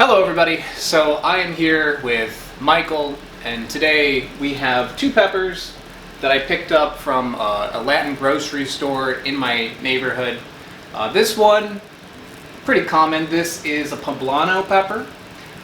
Hello everybody, so I am here with Michael, and today we have two peppers that I picked up from a Latin grocery store in my neighborhood. This one, pretty common, this is a poblano pepper.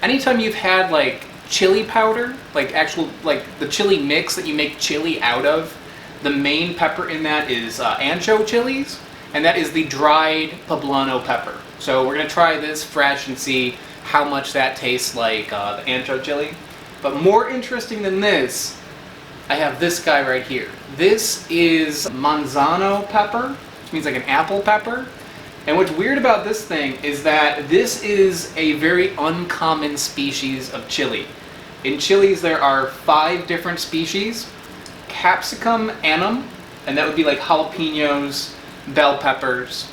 Anytime you've had like chili powder, like the chili mix that you make chili out of, the main pepper in that is ancho chilies, and that is the dried poblano pepper. So we're going to try this fresh and see how much that tastes like the ancho chili. But more interesting than this, I have this guy right here. This is manzano pepper, which means like an apple pepper. And what's weird about this thing is that this is a very uncommon species of chili. In chilies there are 5 different species. Capsicum annum, and that would be like jalapenos, bell peppers.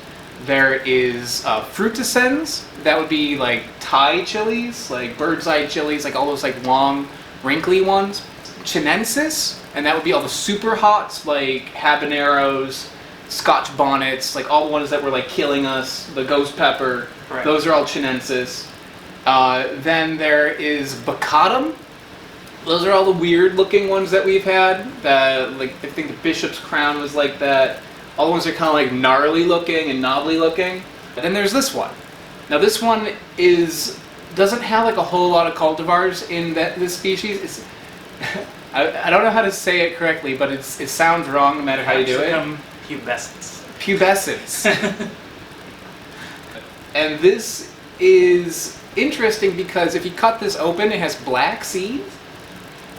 There is frutescens, that would be like Thai chilies, like bird's eye chilies, like all those like long, wrinkly ones. Chinensis, and that would be all the super hots, like habaneros, Scotch bonnets, like all the ones that were like killing us, the ghost pepper, right. Those are all chinensis. Then there is baccatum. Those are all the weird looking ones that we've had. Like I think the bishop's crown was like that. All the ones are kind of like gnarly looking and knobbly looking. And then there's this one. Now this one doesn't have like a whole lot of cultivars in this species. It's I don't know how to say it correctly, but it sounds wrong no matter how you do it. Capsicum pubescens. Pubescens. And this is interesting because if you cut this open, it has black seeds.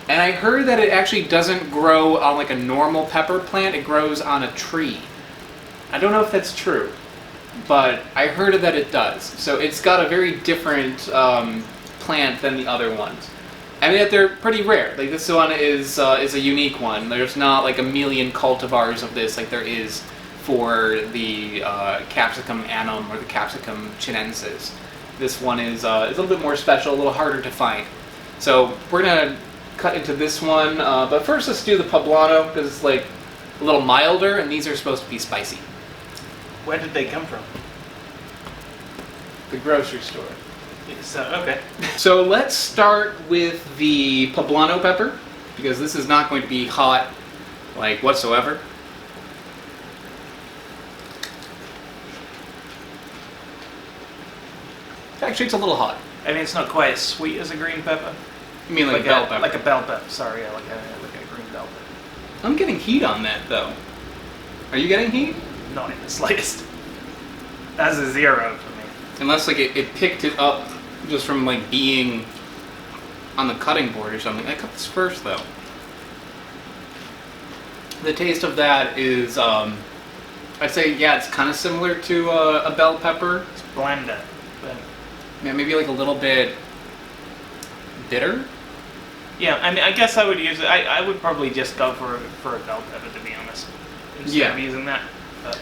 And I heard that it actually doesn't grow on like a normal pepper plant, it grows on a tree. I don't know if that's true, but I heard that it does. So it's got a very different plant than the other ones. And yet they're pretty rare. Like this one is a unique one. There's not like a million cultivars of this like there is for the Capsicum annum or the Capsicum chinensis. This one is a little bit more special, a little harder to find. So we're gonna cut into this one, but first let's do the poblano because it's like a little milder, and these are supposed to be spicy. Where did they come from? The grocery store. So, okay. So let's start with the poblano pepper because this is not going to be hot like whatsoever. Actually, it's a little hot. I mean, it's not quite as sweet as a green pepper. You mean like bell pepper? Like a bell pepper, sorry, yeah, like a green bell pepper. I'm getting heat on that though. Are you getting heat? Not in the slightest. That's a 0 for me. Unless like it picked it up just from like being on the cutting board or something. I cut this first though. The taste of that is, I'd say, yeah, it's kind of similar to a bell pepper. It's blender. Yeah, maybe like a little bit bitter. Yeah, I mean, I guess I would use it. I would probably just go for a bell pepper, to be honest, instead of using that. But.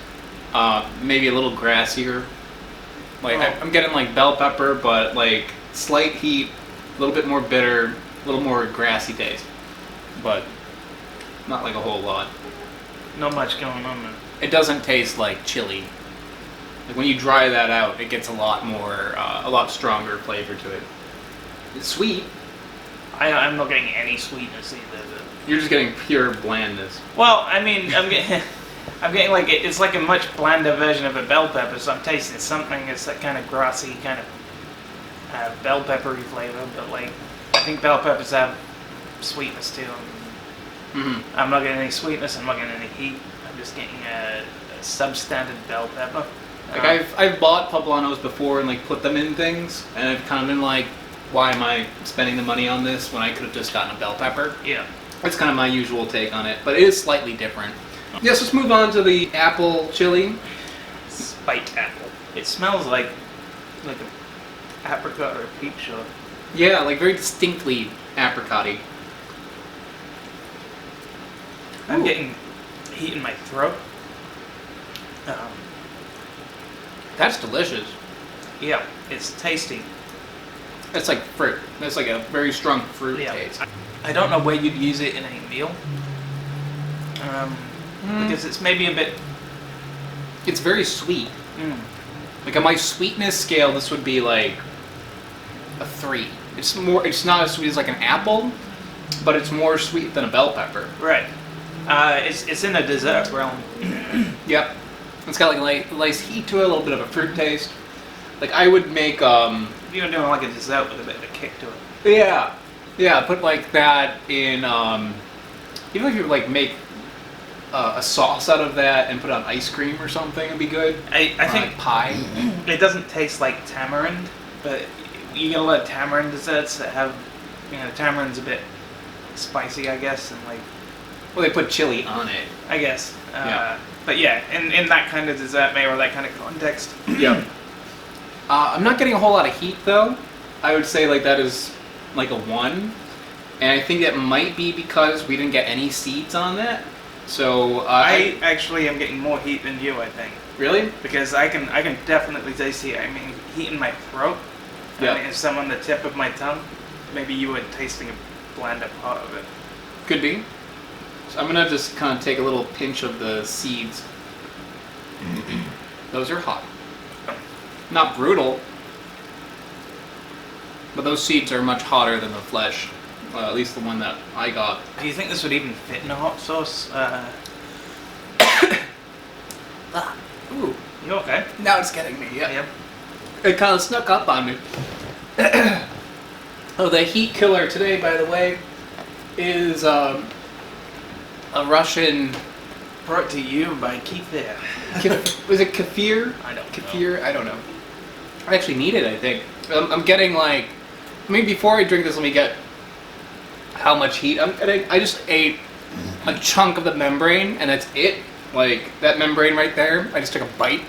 Maybe a little grassier. Like Oh. I'm getting like bell pepper, but like slight heat, a little bit more bitter, a little more grassy taste, but not like a whole lot. Not much going on there. It doesn't taste like chili. Like when you dry that out, it gets a lot stronger flavor to it. It's sweet. I'm not getting any sweetness either. You're just getting pure blandness. Well, I mean, I'm getting like it's like a much blander version of a bell pepper. So I'm tasting something that's that kind of grassy, kind of bell peppery flavor. But like, I think bell peppers have sweetness too. Mm-hmm. I'm not getting any sweetness. I'm not getting any heat. I'm just getting a substandard bell pepper. Like I've bought poblanos before and like put them in things, and I've kind of been like, why am I spending the money on this when I could have just gotten a bell pepper? Yeah. That's kind of my usual take on it, but it is slightly different. Yes, let's move on to the apple chili. Spiked apple. It smells like an apricot or a peach or... Yeah, like very distinctly apricot-y. I'm getting heat in my throat. That's delicious. Yeah, it's tasty. It's like fruit. It's like a very strong fruit taste. I don't know where you'd use it in a meal. Because it's maybe a bit... It's very sweet. Like on my sweetness scale, this would be like a 3. It's more. It's not as sweet as like an apple, but it's more sweet than a bell pepper. Right. It's in the dessert realm. Yep. It's got like a nice heat to it, a little bit of a fruit taste. Like I would make You're doing like a dessert with a bit of a kick to it. yeah, put like that in even if you like make a sauce out of that and put it on ice cream or something, it'd be good. I think like pie. it doesn't taste like tamarind, but you get a lot of tamarind desserts that have, tamarind's a bit spicy, I guess, and like. Well, they put chili on it. I guess. Yeah. But yeah, in that kind of dessert, maybe, or that kind of context. Yeah. I'm not getting a whole lot of heat though. I would say like that is like a 1, and I think that might be because we didn't get any seeds on that. So I actually am getting more heat than you, I think. Really? Because I can definitely taste heat. I mean, heat in my throat. Yeah. I mean, it's some on the tip of my tongue. Maybe you were tasting a blander part of it. Could be. So I'm gonna just kind of take a little pinch of the seeds. Those are hot. Not brutal, but those seeds are much hotter than the flesh. At least the one that I got. Do you think this would even fit in a hot sauce? Ooh, You okay? now it's getting me. Yeah. Yep. It kind of snuck up on me. Oh, the heat killer today, by the way, is a Russian. Brought to you by Kefir. Was it kefir? I don't know. Kefir? I don't know. I actually need it, I think. I'm getting like. I mean, before I drink this, let me get how much heat I'm getting. I just ate a chunk of the membrane, and that's it. Like, that membrane right there, I just took a bite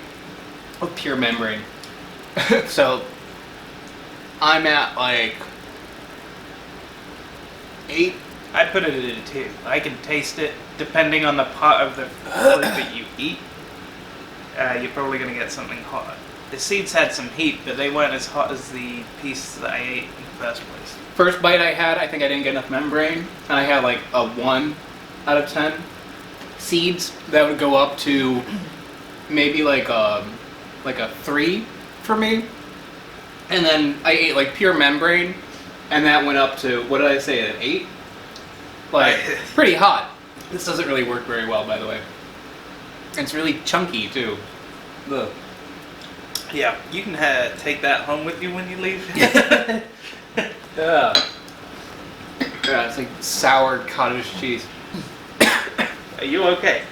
of pure membrane. So, I'm at like 8. I put it in a 2. I can taste it depending on the part of the fruit that you eat. You're probably going to get something hot. The seeds had some heat, but they weren't as hot as the piece that I ate in the first place. First bite I had, I think I didn't get enough membrane, and I had like a 1 out of 10. Seeds, that would go up to maybe like a 3 for me. And then I ate like pure membrane, and that went up to, what did I say, an 8? Like, pretty hot. This doesn't really work very well, by the way. It's really chunky, too. Ugh. Yeah, you can take that home with you when you leave. Yeah. Yeah, it's like sour cottage cheese. Are you okay?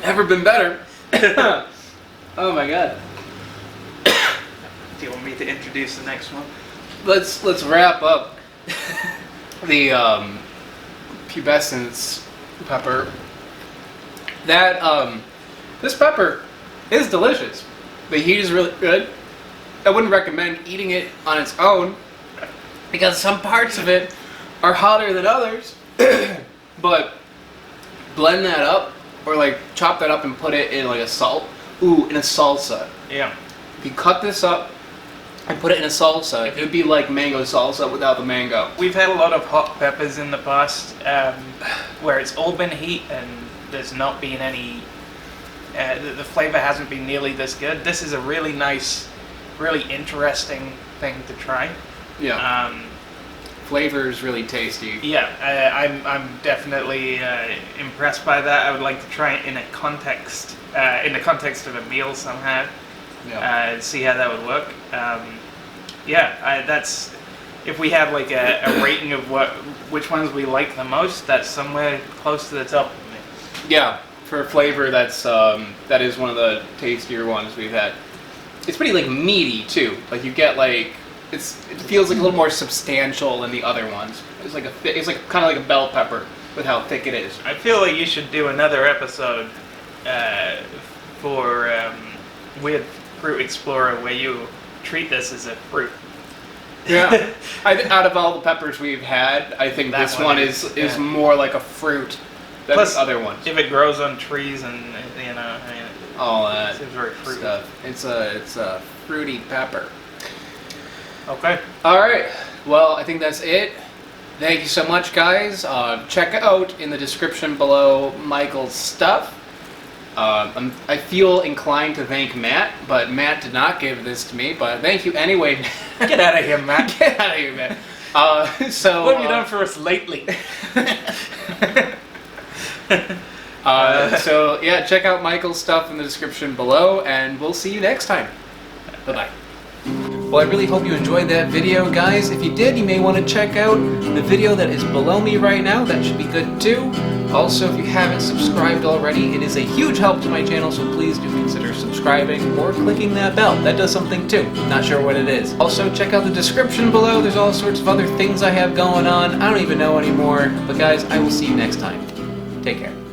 Never been better. Oh my god. Do you want me to introduce the next one? Let's wrap up the pubescens pepper. That this pepper is delicious. The heat is really good. I wouldn't recommend eating it on its own because some parts of it are hotter than others. But blend that up or like chop that up and put it in like a in a salsa. Yeah. If you cut this up and put it in a salsa, it would be like mango salsa without the mango. We've had a lot of hot peppers in the past where it's all been heat and there's not been any, the flavor hasn't been nearly this good. This is a really nice, really interesting thing to try. Yeah. Flavor is really tasty. Yeah, I'm definitely impressed by that. I would like to try it in a context, in the context of a meal somehow. Yeah. See how that would work. That's if we have like a rating of which ones we like the most. That's somewhere close to the top of me. Yeah, for flavor, that is one of the tastier ones we've had. It's pretty like meaty too. Like you get like it feels like a little more substantial than the other ones. It's like kind of like a bell pepper with how thick it is. I feel like you should do another episode for with Fruit Explorer where you treat this as a fruit. Yeah. Out of all the peppers we've had, I think That this one one is, is yeah. more like a fruit than Plus, the other ones. If it grows on trees and All that seems very fruity. stuff. It's a fruity pepper. Okay. All right. Well, I think that's it. Thank you so much, guys. Check out in the description below Michael's stuff. I feel inclined to thank Matt, but Matt did not give this to me. But thank you anyway, Matt. Get out of here, Matt. Get out of here, man. So What have you done for us lately? So yeah, check out Michael's stuff in the description below, and we'll see you next time. Bye-bye. Well, I really hope you enjoyed that video, guys. If you did, you may want to check out the video that is below me right now. That should be good too. Also, if you haven't subscribed already, it is a huge help to my channel, so please do consider subscribing or clicking that bell. That does something too. Not sure what it is. Also, check out the description below. There's all sorts of other things I have going on. I don't even know anymore. But guys, I will see you next time. Take care.